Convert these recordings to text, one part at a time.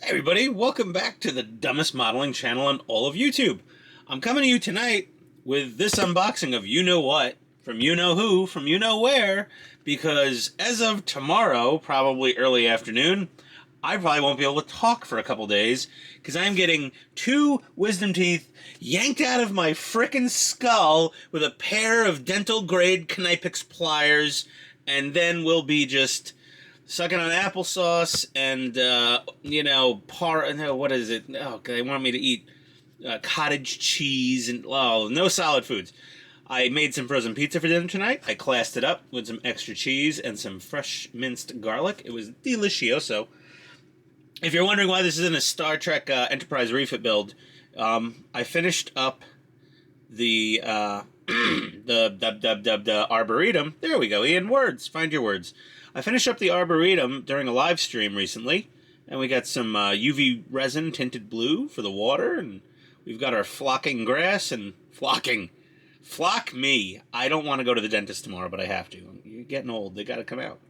Hey everybody, welcome back to the dumbest modeling channel on all of YouTube. I'm coming to you tonight with this unboxing of you know what, from you know who, from you know where, because as of tomorrow, probably early afternoon, I probably won't be able to talk for a couple days, because I'm getting 2 wisdom teeth yanked out of my frickin' skull with a pair of dental grade Knipex pliers, and then we'll be just sucking on applesauce and, what is it? Oh, they want me to eat cottage cheese and, no solid foods. I made some frozen pizza for dinner tonight. I classed it up with some extra cheese and some fresh minced garlic. It was delicioso. If you're wondering why this isn't a Star Trek Enterprise refit build, I finished up the the Arboretum. There we go, Ian. Words. Find your words. I finished up the Arboretum during a live stream recently, and we got some UV resin tinted blue for the water, and we've got our flocking grass and flocking. Flock me. I don't want to go to the dentist tomorrow, but I have to. You're getting old. They got to come out.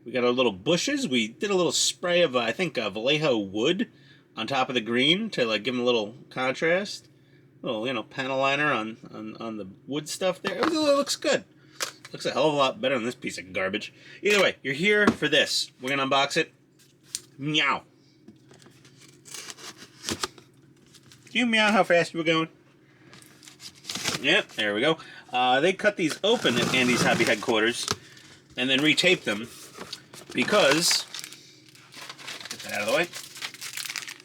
We got our little bushes. We did a little spray of, I think, Vallejo wood on top of the green to like give them a little contrast. A little, panel liner on the wood stuff there. It looks good. Looks a hell of a lot better than this piece of garbage. Either way, you're here for this. We're going to unbox it. Meow. Do you meow how fast you were going? Yep, there we go. They cut these open at Andy's Hobby headquarters and then retaped them because, get that out of the way,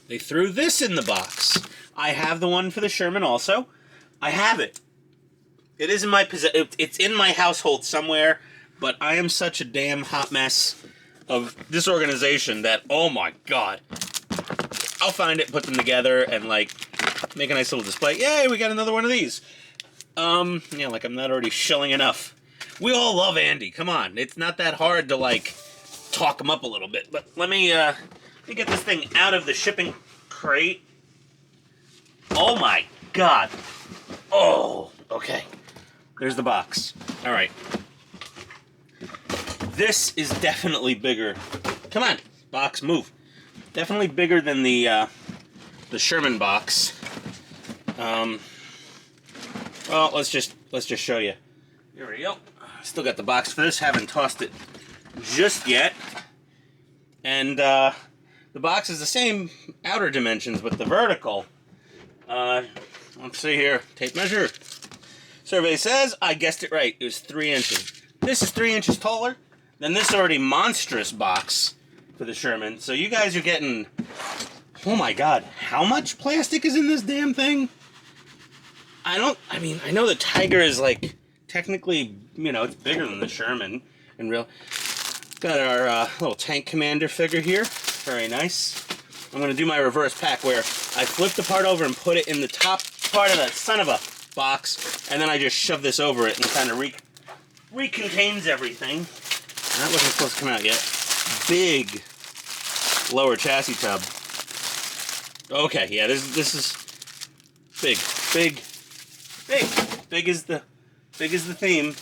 they threw this in the box. I have the one for the Sherman also. I have it. It is in my it's in my household somewhere, but I am such a damn hot mess of this organization that, oh my god. I'll find it, put them together, and, like, make a nice little display. Yay, we got another one of these. Like I'm not already shilling enough. We all love Andy. Come on. It's not that hard to, like, talk him up a little bit. But let me get this thing out of the shipping crate. Oh my god. Oh, okay. There's the box. All right. This is definitely bigger. Come on, box, move. Definitely bigger than the Sherman box. Well, let's just show you. Here we go. Still got the box for this. Haven't tossed it just yet. And the box is the same outer dimensions, but the vertical. Let's see here. Tape measure. Survey says I guessed it right. It was 3 inches. This is 3 inches taller than this already monstrous box for the Sherman. So you guys are getting, oh my god, how much plastic is in this damn thing? I know the Tiger is, like, technically, it's bigger than the Sherman in real. Got our little tank commander figure here. Very nice. I'm going to do my reverse pack where I flip the part over and put it in the top part of the son of a box, and then I just shove this over it and kind of recontains everything. That wasn't supposed to come out yet. Big lower chassis tub. Okay, yeah, this is big. Big is the theme.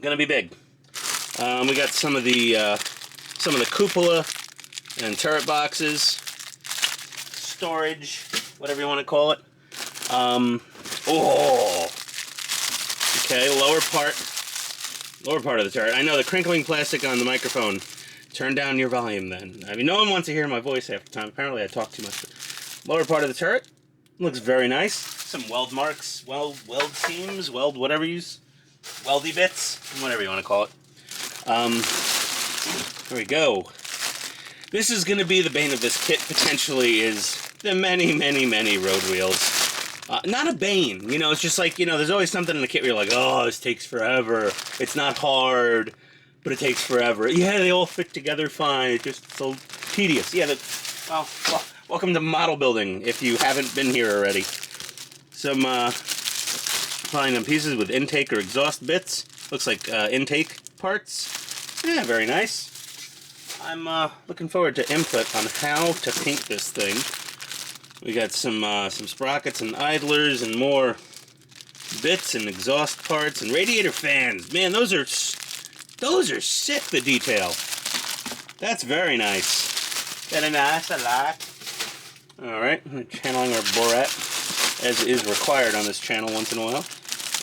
Gonna be big. We got some of the cupola and turret boxes, storage, whatever you want to call it. Okay, lower part of the turret. I know the crinkling plastic on the microphone. Turn down your volume then. No one wants to hear my voice half the time. Apparently I talk too much. Lower part of the turret looks very nice. Some weld marks, weld seams, whatever you use. Weldy bits, whatever you want to call it. There we go. This is going to be the bane of this kit, potentially, is the many road wheels. Not a bane, it's just like, there's always something in the kit where you're like, oh, this takes forever. It's not hard, but it takes forever. Yeah, they all fit together fine. It's just so tedious. Yeah, welcome to model building, if you haven't been here already. Some, finding pieces with intake or exhaust bits. Looks like intake parts. Yeah, very nice. I'm looking forward to input on how to paint this thing. We got some sprockets and idlers and more bits and exhaust parts and radiator fans. Man, those are sick, the detail. That's very nice. Very nice, I like. Alright, we're channeling our Borat, as is required on this channel once in a while.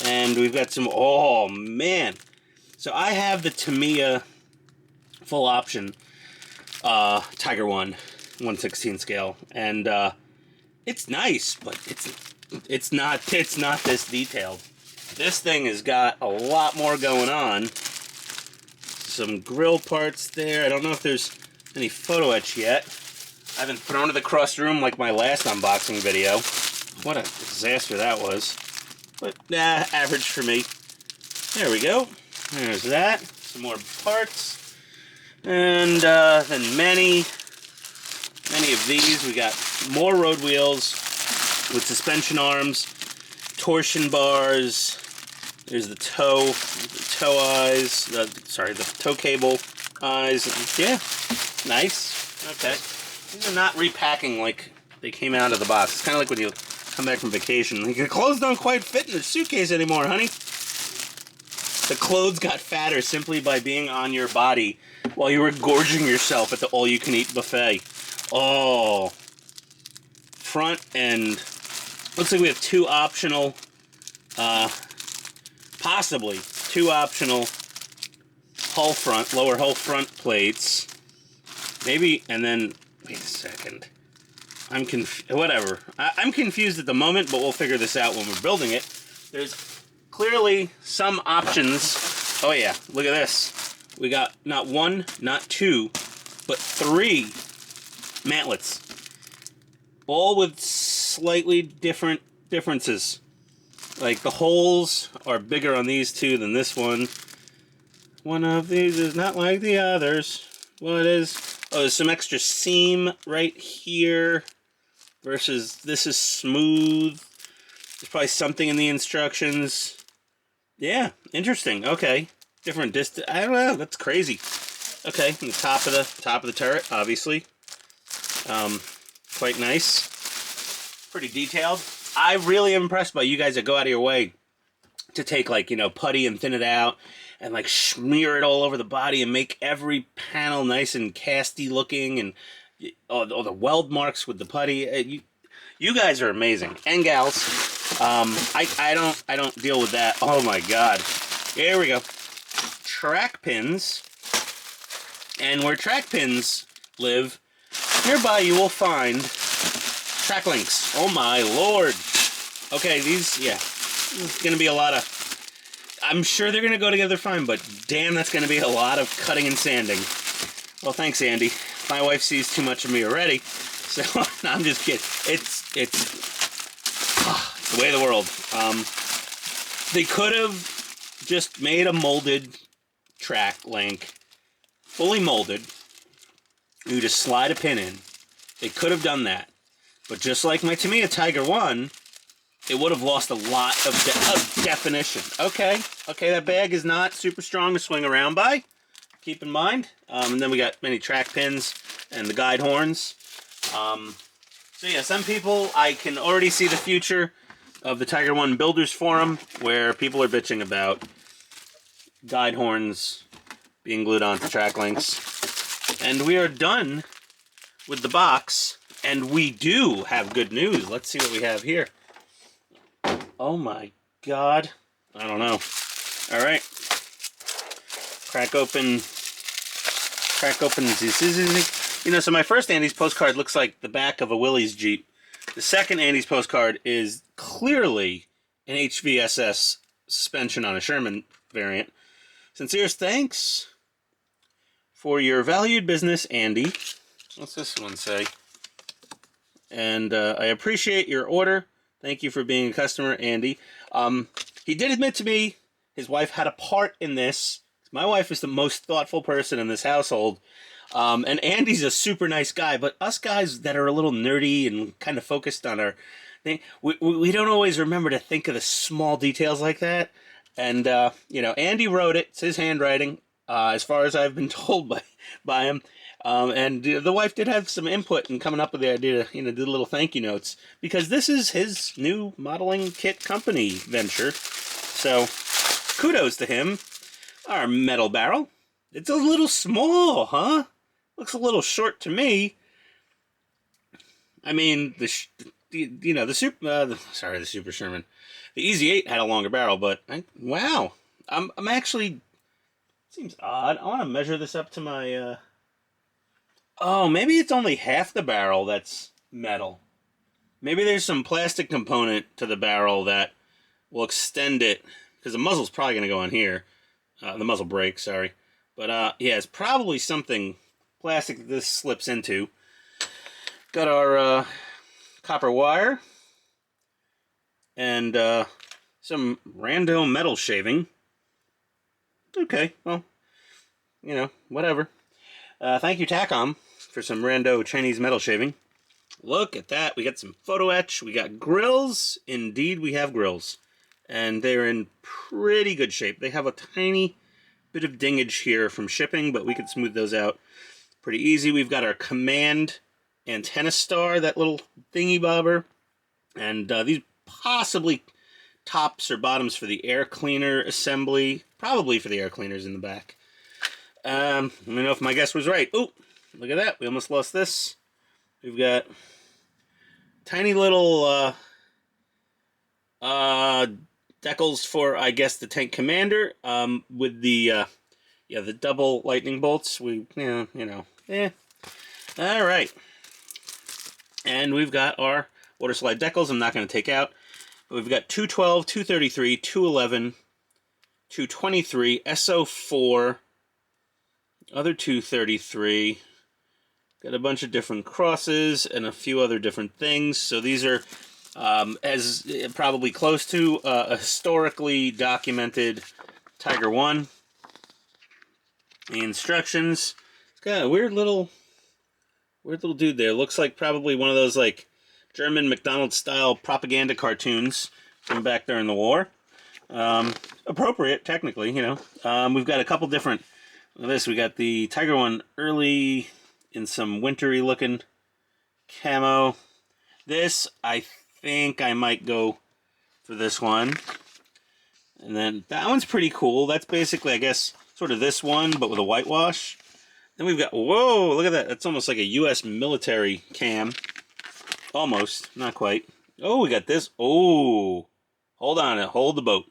And we've got some, oh man. So I have the Tamiya full option Tiger 1 1/16 scale, and it's nice, but it's not this detailed. This thing has got a lot more going on. Some grill parts there. I don't know if there's any photo etch yet. I haven't thrown it across the room like my last unboxing video. What a disaster that was. But nah, average for me. There we go. There's that. Some more parts. And then many of these. We got more road wheels with suspension arms, torsion bars. There's the toe eyes. The toe cable eyes. Yeah, nice. Okay. These are not repacking like they came out of the box. It's kind of like when you come back from vacation. Like, your clothes don't quite fit in the suitcase anymore, honey. The clothes got fatter simply by being on your body while you were gorging yourself at the all-you-can-eat buffet. Oh. Front end. Looks like we have two optional, possibly two optional lower hull front plates. Maybe, and then, wait a second. Whatever. I'm confused at the moment, but we'll figure this out when we're building it. There's clearly some options. Oh yeah, look at this. We got not one, not two, but three mantlets. All with slightly different differences. Like the holes are bigger on these two than this one. One of these is not like the others. Well, it is. Oh, there's some extra seam right here versus this is smooth. There's probably something in the instructions. Yeah, interesting. Okay, different distance. I don't know. That's crazy. Okay, and the top of the turret, obviously. Quite nice. Pretty detailed. I'm really impressed by you guys that go out of your way to take, like, you know, putty and thin it out and like smear it all over the body and make every panel nice and casty looking, and all the weld marks with the putty. You guys are amazing, and gals. I don't deal with that. Oh my god. Here we go. Track pins. And where track pins live, nearby you will find track links. Oh my lord. Okay, these, yeah. It's gonna be a lot of, I'm sure they're gonna go together fine, but damn, that's gonna be a lot of cutting and sanding. Well, thanks, Andy. My wife sees too much of me already, so no, I'm just kidding. It's the way of the world. They could have just made a molded track link, fully molded. You just slide a pin in. They could have done that, but just like my Tamiya Tiger 1, it would have lost a lot of definition. Okay, that bag is not super strong to swing around by. Keep in mind. And then we got many track pins and the guide horns. So yeah, some people, I can already see the future of the Tiger 1 Builders Forum, where people are bitching about guide horns being glued onto track links. And we are done with the box, and we do have good news. Let's see what we have here. Oh my god. I don't know. Alright. Crack open this. You know, so my first Andy's postcard looks like the back of a Willys Jeep. The second Andy's postcard is clearly an HVSS suspension on a Sherman variant. Sincerest thanks for your valued business, Andy. What's this one say? And I appreciate your order. Thank you for being a customer, Andy. He did admit to me his wife had a part in this. My wife is the most thoughtful person in this household. And Andy's a super nice guy, but us guys that are a little nerdy and kind of focused on our thing, we don't always remember to think of the small details like that. And, you know, Andy wrote it. It's his handwriting, as far as I've been told by him. And the wife did have some input in coming up with the idea to, you know, do little thank you notes, because this is his new modeling kit company venture. So kudos to him. Our metal barrel. It's a little small, huh? Looks a little short to me. I mean, the Super Sherman. The Easy 8 had a longer barrel, but wow. I'm actually, seems odd. I want to measure this up to my, oh, maybe it's only half the barrel that's metal. Maybe there's some plastic component to the barrel that will extend it, because the muzzle's probably going to go on here. The muzzle brake, sorry. But, yeah, it's probably something plastic that this slips into. Got our, copper wire. And, some rando metal shaving. Okay, well, you know, whatever. Thank you, Takom, for some rando Chinese metal shaving. Look at that. We got some photo etch. We got grills. Indeed, we have grills. And they're in pretty good shape. They have a tiny bit of dingage here from shipping, but we can smooth those out pretty easy. We've got our command antenna star, that little thingy bobber. And these possibly tops or bottoms for the air cleaner assembly. Probably for the air cleaners in the back. Let me know if my guess was right. Oh, look at that. We almost lost this. We've got tiny little decals for, I guess, the tank commander, with the the double lightning bolts. All right. And we've got our water slide decals. I'm not going to take out. But we've got 212, 233, 211, 223, SO4, other 233. Got a bunch of different crosses and a few other different things. So these are as probably close to a historically documented Tiger 1. The instructions. It's got a weird little dude there. Looks like probably one of those like German McDonald's style propaganda cartoons from back during the war. Appropriate, technically, you know. We've got a couple different. Look at this. We got the Tiger 1 early in some wintry looking camo. This, I think I might go for this one. And then that one's pretty cool. That's basically, I guess, sort of this one, but with a whitewash. Then we've got, whoa, look at that. That's almost like a U.S. military cam. Almost, not quite. Oh, we got this. Oh, hold on, hold the boat.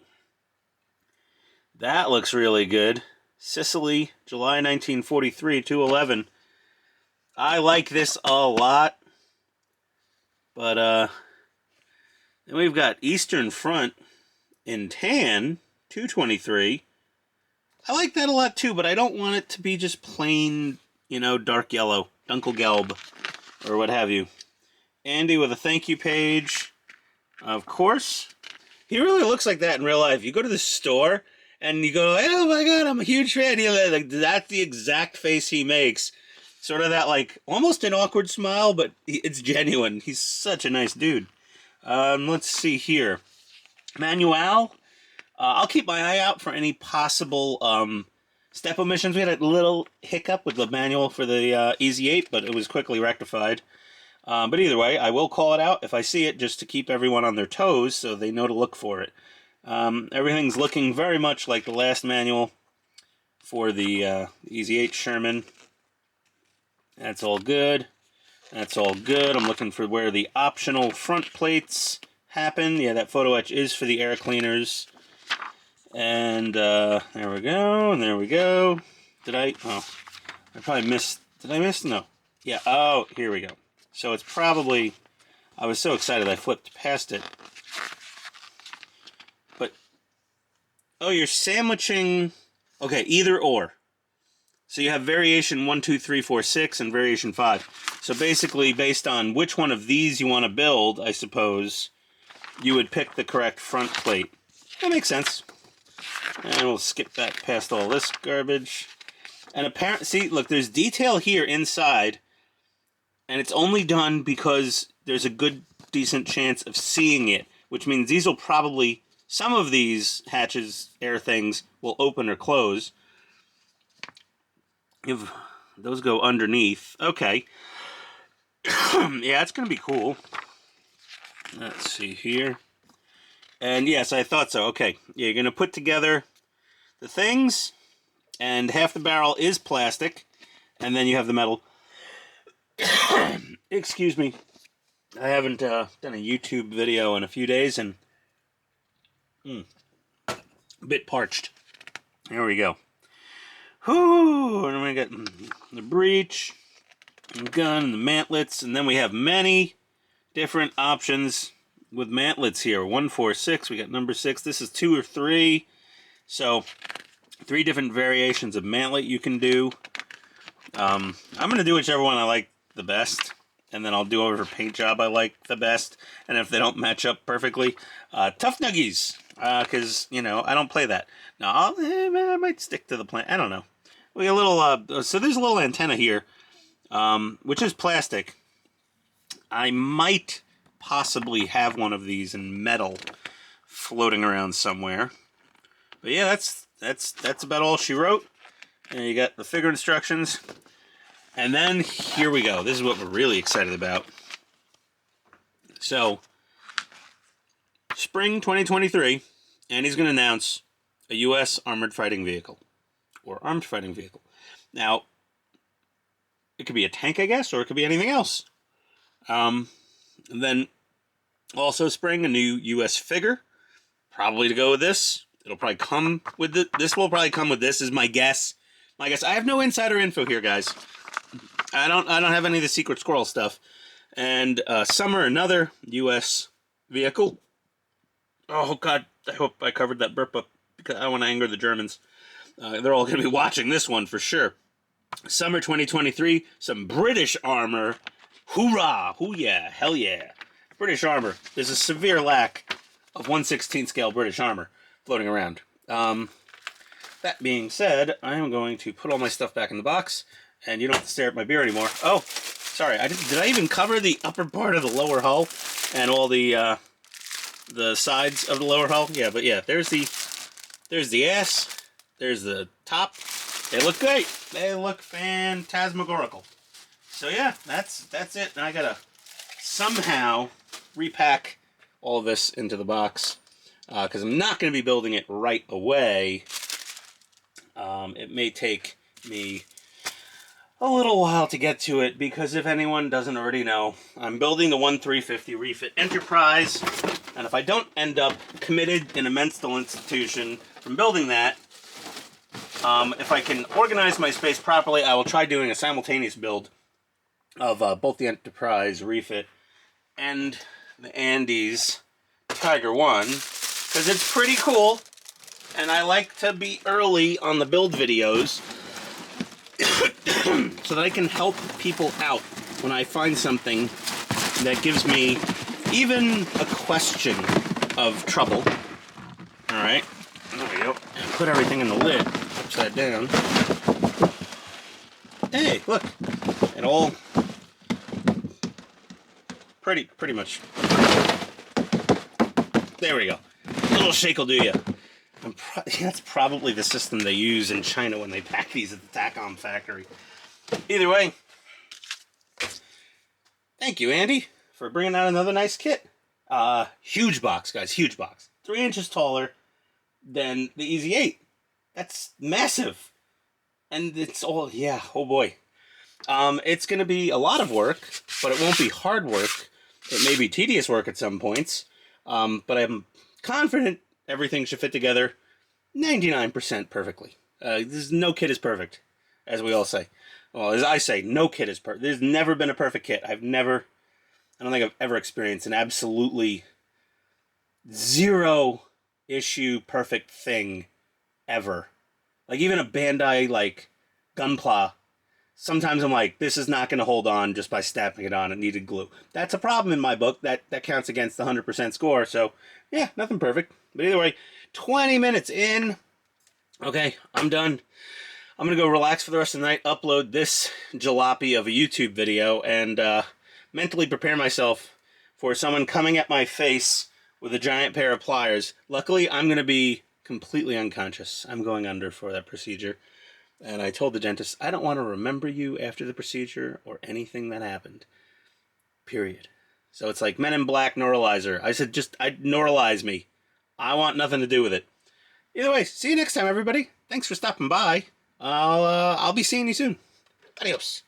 That looks really good. Sicily, July 1943, 211. I like this a lot. But, then we've got Eastern Front in tan, 223. I like that a lot too, but I don't want it to be just plain, you know, dark yellow, Dunkelgelb, or what have you. Andy with a thank you page, of course. He really looks like that in real life. You go to the store, and you go, oh my god, I'm a huge fan. Like, that's the exact face he makes. Sort of that, like, almost an awkward smile, but it's genuine. He's such a nice dude. Let's see here. Manual. I'll keep my eye out for any possible step omissions. We had a little hiccup with the manual for the Easy 8, but it was quickly rectified. But either way, I will call it out if I see it, just to keep everyone on their toes so they know to look for it. Everything's looking very much like the last manual for the Easy 8 Sherman. That's all good. That's all good. I'm looking for where the optional front plates happen. Yeah, that photo etch is for the air cleaners. And there we go, and there we go. I probably missed, did I miss? No. Yeah, oh, here we go. So it's probably, I was so excited I flipped past it. But, oh, you're sandwiching, okay, either or. So you have variation 1, 2, 3, 4, 6 and variation 5. So basically, based on which one of these you want to build, I suppose, you would pick the correct front plate. That makes sense. And we'll skip back past all this garbage. And apparently, see, look, there's detail here inside, and it's only done because there's a good, decent chance of seeing it, which means these will probably, some of these hatches, air things, will open or close. If those go underneath, okay. Yeah, it's going to be cool. Let's see here. And yes, I thought so. Okay, yeah, you're going to put together the things, and half the barrel is plastic, and then you have the metal. Excuse me. I haven't done a YouTube video in a few days, and a bit parched. Here we go. Whoo! And we got the breech, the gun, the mantlets, and then we have many different options with mantlets here. 1, 4, 6. We got number 6. This is 2 or 3. So 3 different variations of mantlet you can do. I'm going to do whichever one I like the best, and then I'll do whatever paint job I like the best. And if they don't match up perfectly, Tough Nuggies, because, you know, I don't play that. No, I might stick to the plan. I don't know. We got a little, so there's a little antenna here, which is plastic. I might possibly have one of these in metal floating around somewhere. But yeah, that's about all she wrote. And you got the figure instructions. And then here we go. This is what we're really excited about. So, spring 2023, and he's going to announce a U.S. armored fighting vehicle. Or armed fighting vehicle. Now, it could be a tank, I guess, or it could be anything else. And then, also spring, a new U.S. figure. Probably to go with this. It'll probably come with it. This will probably come with this, is my guess. I have no insider info here, guys. I don't have any of the Secret Squirrel stuff. And summer, another U.S. vehicle. Oh, God, I hope I covered that burp up, because I don't want to anger the Germans. They're all going to be watching this one for sure. Summer 2023, some British armor. Hoorah! Hoo yeah! Hell yeah! British armor. There's a severe lack of 1/16 scale British armor floating around. That being said, I am going to put all my stuff back in the box, and you don't have to stare at my beer anymore. Oh, sorry. Did I even cover the upper part of the lower hull and all the sides of the lower hull? Yeah, but yeah, there's the ass. There's the top. They look great. They look phantasmagorical. So yeah, that's it. And I gotta somehow repack all of this into the box, because I'm not going to be building it right away. It may take me a little while to get to it, because if anyone doesn't already know, I'm building the 1350 Refit Enterprise, and if I don't end up committed in a mental institution from building that, if I can organize my space properly, I will try doing a simultaneous build of both the Enterprise Refit and the Andes Tiger 1, because it's pretty cool, and I like to be early on the build videos so that I can help people out when I find something that gives me even a question of trouble. Alright, there we go. Put everything in the lid, upside down. Hey, look, it all pretty much. There we go. A little shake will do ya. That's probably the system they use in China when they pack these at the Takom factory. Either way, thank you, Andy, for bringing out another nice kit. Huge box, guys, huge box. 3 inches taller than the Easy 8. That's massive. And it's all, yeah, oh boy. It's going to be a lot of work, but it won't be hard work. It may be tedious work at some points, but I'm confident everything should fit together 99% perfectly. No kit is perfect, as we all say. Well, as I say, no kit is perfect. There's never been a perfect kit. I don't think I've ever experienced an absolutely zero issue perfect thing ever. Like even a Bandai like Gunpla, sometimes I'm like, this is not going to hold on just by snapping it on. It needed glue. That's a problem in my book. That counts against the 100% score. So yeah, nothing perfect. But either way, 20 minutes in. Okay, I'm done. I'm going to go relax for the rest of the night, upload this jalopy of a YouTube video, and mentally prepare myself for someone coming at my face with a giant pair of pliers. Luckily, I'm going to be completely unconscious. I'm going under for that procedure. And I told the dentist, I don't want to remember you after the procedure or anything that happened. Period. So it's like Men in Black neuralizer. I said, just neuralize me. I want nothing to do with it. Either way, see you next time, everybody. Thanks for stopping by. I'll be seeing you soon. Adios.